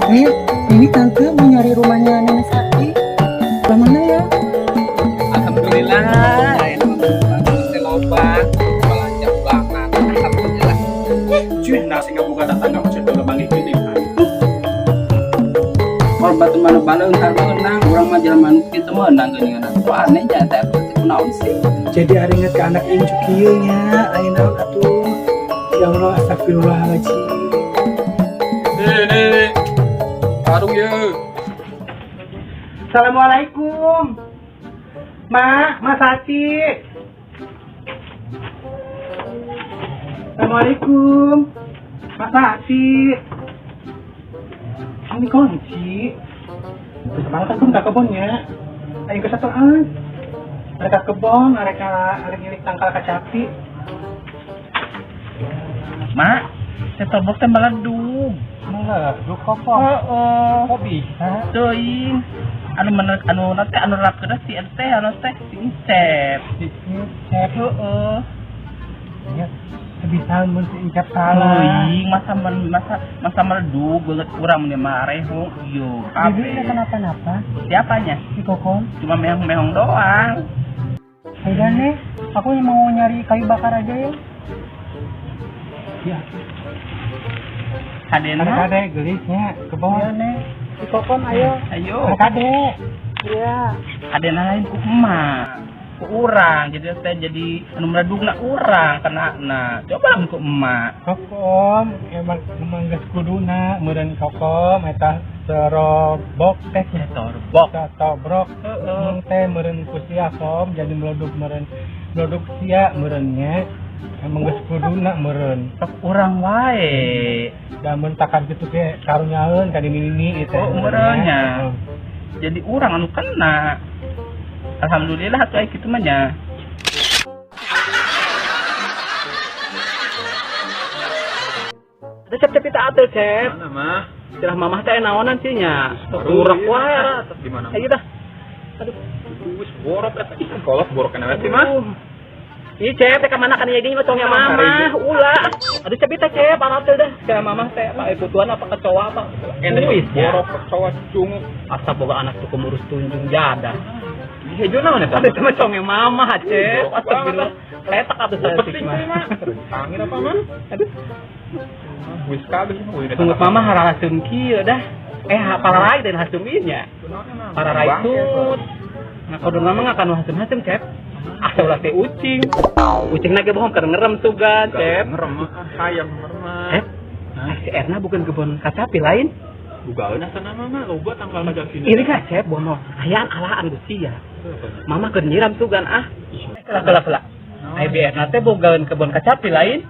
Ini tante mau nyari rumahnya Nenek Sakti. Lah mana ya? Alhamdulillah, ini mah loba, belanja bulanan. Alhamdulillah. Cuy, nasi nggak buka datang nggak masih dulu bang ini. Korban teman bala entar menang, orang mah jalan manuk kita menang geuningan. Aneh nya teh kunaon sih. Jadi hari inget ke anak injuk kieu nya, aya naon atuh? Ya Allah, astagfirullahaladzim. Nih, warung ya. Assalamualaikum. Mas Sati. Assalamualaikum. Mas Sati. Ini kunci. Sekarang kan ke kebunnya. Ayo ke satu mereka kebon, mereka ngilik tangkal kacapi. Mak, saya tobok teh meledug. Meledug kok. Kok bisa? Teuing. Anu rap kedah si RT anu teh si Incep. Cep. Heeh. Ya, sebisa mun si Incep salah. Teuing masa meledug banget urang mun mah reho. Yo, Bibi kenapa-napa? Siapanya? Si Kokon. Cuma meong-meong doang. Udah nih, aku mau nyari kayu bakar aja ya. Ya. Kadena. Kade gelisnya ke bawah. Iya nih. Si Kokon ayo. Ayo. Kade. Iya. Kadena lain ku emak. Ku urang jadi teh jadi anu meledugna urang kenana. Coba lamun ku emak. Kokom emang geus kuduna meureun Kokom eta serobok teh Ya torbok. tobrok. Heeh. Teh meureun ku sia Kom jadi meloduk sia meureunnya. Emang geus kuduna meureun. Tok urang wae. Da mun takan kitu ge karunyaeun ka dini-dini itu. Oh, umurnya. Jadi urang anu kena. Alhamdulillah atuh aya kitu mah nya. Ada cep kita atuh cep. Mana mah? Cerah mamah teh naonan sih nya. Turak wae. Di mana? Ayo dah. Aduh. Wis borok eta ikan kolot borok kana sih mah. Ih cep teh ka mana kan ieu mah tongnya mamah ulah. Aduh cep kita cep anak teh dah. Ka mamah teh apa ibutuan apa kecoa apa. Ende ya. borok cowok cunguk. Asa boga anak tuh ngurus tunjung jadah. Hejo naon eta? Ada cuma congnya mama cep. Astagfirullah. Letak atuh saya Penting mah. Tangin apa mah? Aduh. Wis kabeh mah. Tunggu mama harasum kieu dah. Pararai dan hasuminnya. Pararai tut. Nah, kodong mama ngakan hasum-hasum cep. Asa ulah teh ucing. Ucing nage bohong keur ngerem sugan cep. Ngerem hayam ngerem. Cep. Si Erna bukan kebun kacapi lain. Bugaeun sana mah loba tanggal magang sini. Ini kan cep bono. Hayang alaan gusti ya. Mama keur nyiram sugan ah. Kelak. Ai bi Erna teh bogaeun kebun kacapi lain.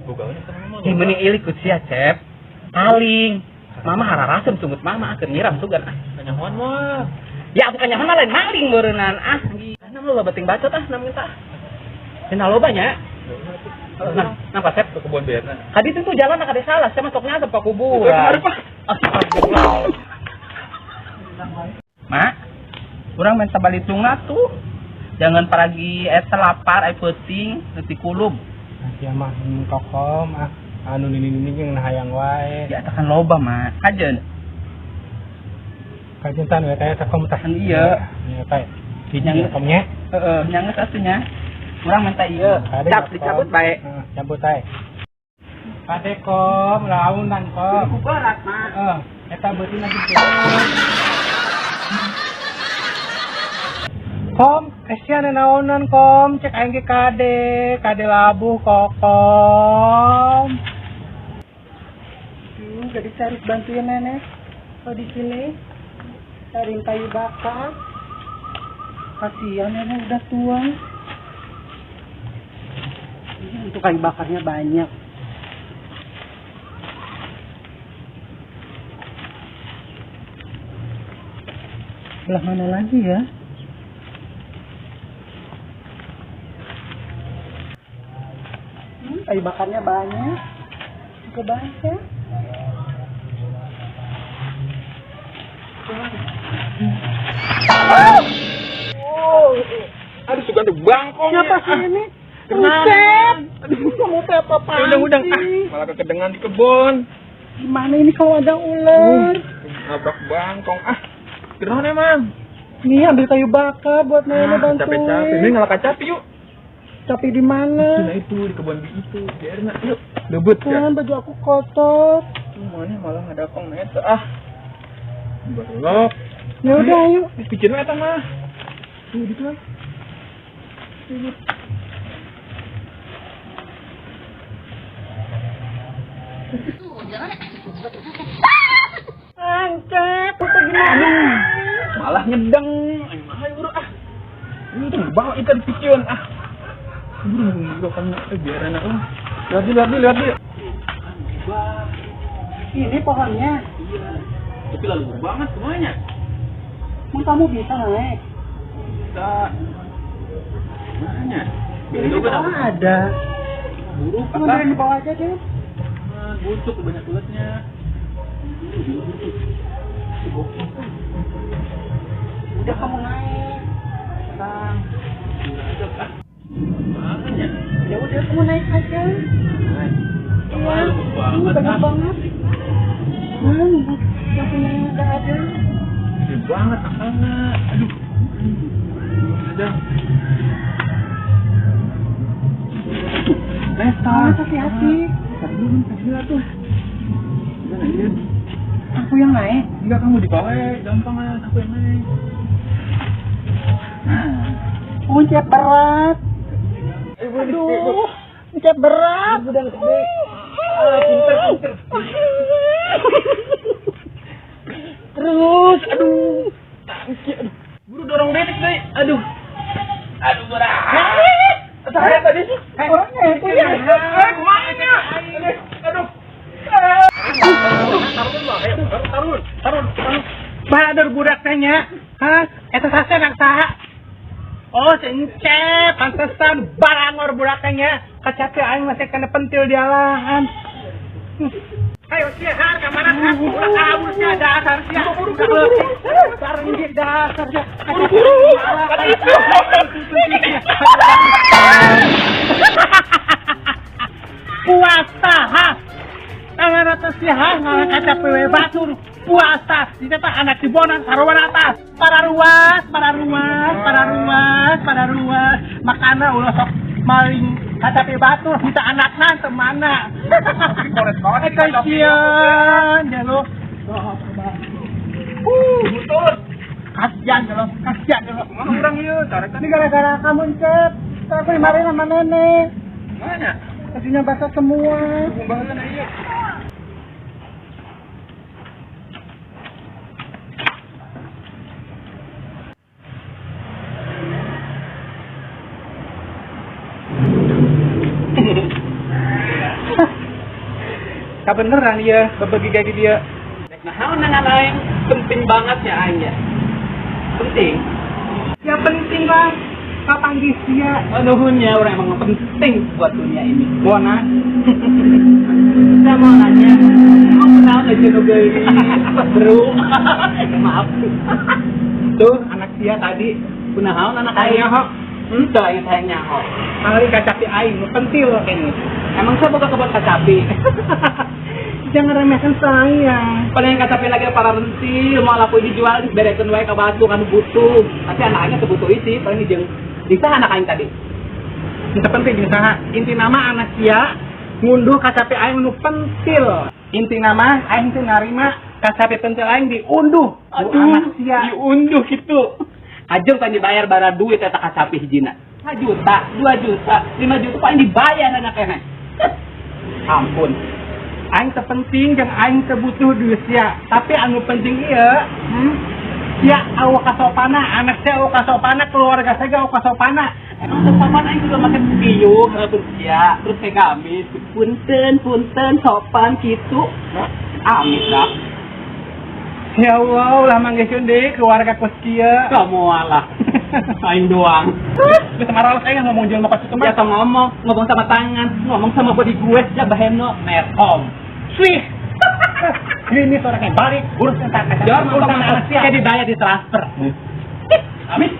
Bugaeun sana mah. Di mending ilik ku sia cep. Paling. Mama hararasem sunggut mama keur nyiram sugan ah. Kanyahoan mah. Ya bukan nyaman lain maling beureunan ah. Karena lo bating bacot ah namun tah. Cenah loba nya. Nah, napa cep Ke kebun beerna. Kadi itu jalan kada salah, saya masuknya ada pak kuburan. Astagfirullah. Mak, kurang minta balitunga tuh. Jangan paragi eta lapar, ai peuting, nanti kulub. Nanti mah Kokom anu nini jeung hayang wae. Ya tekan loba, Mak. Kajeun. Kajentan we teh Kokom tah. Iya. Iya teh. Kijang Kokomnya. Heeh, nyangeus atunya. Kurang minta ieu. Cap dicabut bae. Cabut ae. Kade Kom, launan Kom. Kubarat, Mak. Eta beutina gitu. Kom, kasihan naonan Kom, cek aing ge kade labuh Kokom. Jadi cari bantuin nenek. Oh di sini. Cari kayu bakar. Kasihan nenek udah tua. Untuk kayu bakarnya banyak. Belah mana lagi ya? Kayu bakarnya banyak. Juga banyak. Aduh suka ada bangkong. Siapa sih ini? Kenapa? Aduh, kamu teh apa-apaan Udang-udang sih? malah kekedengan di kebun. Gimana ini kalau ada ular? Nabrak bangkong. Kenapa emang? Nih ambil kayu bakar buat Nene bantuin. Capek-capek. Ini ngalah kacapi yuk. Tapi di mana? Nah itu di kebun biji itu. Biarin nak yuk. Debut ya. Kan baju aku kotor. Semuanya malah ada kong eta Balok. Ya udah ayo. Pikirin eta mah. Tuh gitu lah. Angkat, itu gimana? Malah ngedeng. Ayo buru Ini tuh bawa ikan pikiran Buru kan biar anak lihat dia. Ini pohonnya. Iya. Tapi lalu banget semuanya. Emang kamu bisa naik? Bisa. Makanya. Ini di bawah ada. Buruk Kamu dari di bawah aja deh. Buncuk banyak ulatnya. Udah kamu naik. Bang. Makanya. Ya udah kamu naik aja. Malu banget. Banyak banget. Yang punya nggak ada. Gede banget akalnya. Aduh. Ada. Hati-hati. Tadi tuh. Udah naik. Aku yang naik. Enggak, kamu di bawah, gampang aku yang naik. Uncap berat. Aduh, uncap berat. Udah gede. Pinter. Terus, aduh. Buru dorong detik deh. Aduh, berat. Saya tadi sih. Orangnya itu ya. Kemana? Aduh. Tarun. Bahadur budak tanya. Hah? Eta sasa nak saha? Oh, cencep. Pantesan barangor budak tanya. Kacape aing masih kena pentil di alahan. Ayo sia, ka mana ka? Abur sia dasar sia. Buru. Sareng di dasar sia. Buru. Puasa ha. Tangan atas sia ha, ngalah kacape we batur. Puasa, kita tak anak cibonan saruan atas. Para ruas. Makana ulah sok maling kacape batur kita anakna temana. Kasian ya lo. Betul. Kasian ya lo. Mana orang ieu? Ini gara-gara kamu Cep. Aku dimarahin sama nenek. Mana? Bajunya basah semua. Pembahasan ieu. Kebeneran ya, berbagi kayak dia. Nah, lain penting banget ya aing ya. Penting. Ya penting lah. Kapan dia? Nuhunnya orang emang penting buat dunia ini. Bona. Saya mau nanya, emang kenal nggak jenuh guys? Bro, maaf. Tuh anak dia tadi. Kunahaun anak Aing aing? hok. Entah yang saya nyahok. Kali kacapi aing, pentil ini. Emang saya buka kebun kacapi. Jangan remehkan saya. Paling kacapi lagi para rentil, mau laku dijual, berekeun wae ka batu kan butuh. Tapi anaknya kebutuh isi, paling dijeng. Bisa anak aing tadi. Itu penting di saha. Inti nama anak dia ngunduh kacapi aing nu pentil. Inti nama aing teh narima kacapi pentil aing diunduh. Anak dia diunduh gitu. Ajeng tanya bayar bara duit eta kacapi hijina. 1 juta, 2 juta, 5 juta paling dibayar anak kene. Ampun. aing terpenting jeung aing kebutuh duit sia. Tapi anu penting ieu, ya awa kasopana, anak saya awa kasopana, keluarga saya awa kasopana. Emang sopan aing juga makan biung, ya, terus kayak gamis, punten, sopan gitu. Amin dah. Ya Allah, ulah manggeun deui keluarga kos kieu. Kamu alah. Aing doang. Geus maraos aing ngomong jeung mau kasih Ya ngomong sama tangan, ngomong sama body gue, ya baheno, netom. Swih. Ini orangnya balik, urus entar kaca. Jangan urusan anak sia. kayak dibayar di transfer. Amin.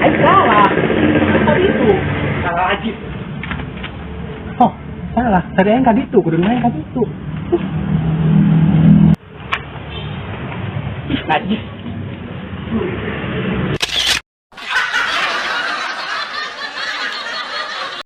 Aing salah. Tadi itu salah lagi. Oh, salah. Tadi aing ka ditu, kudu naik ka ditu. Najis.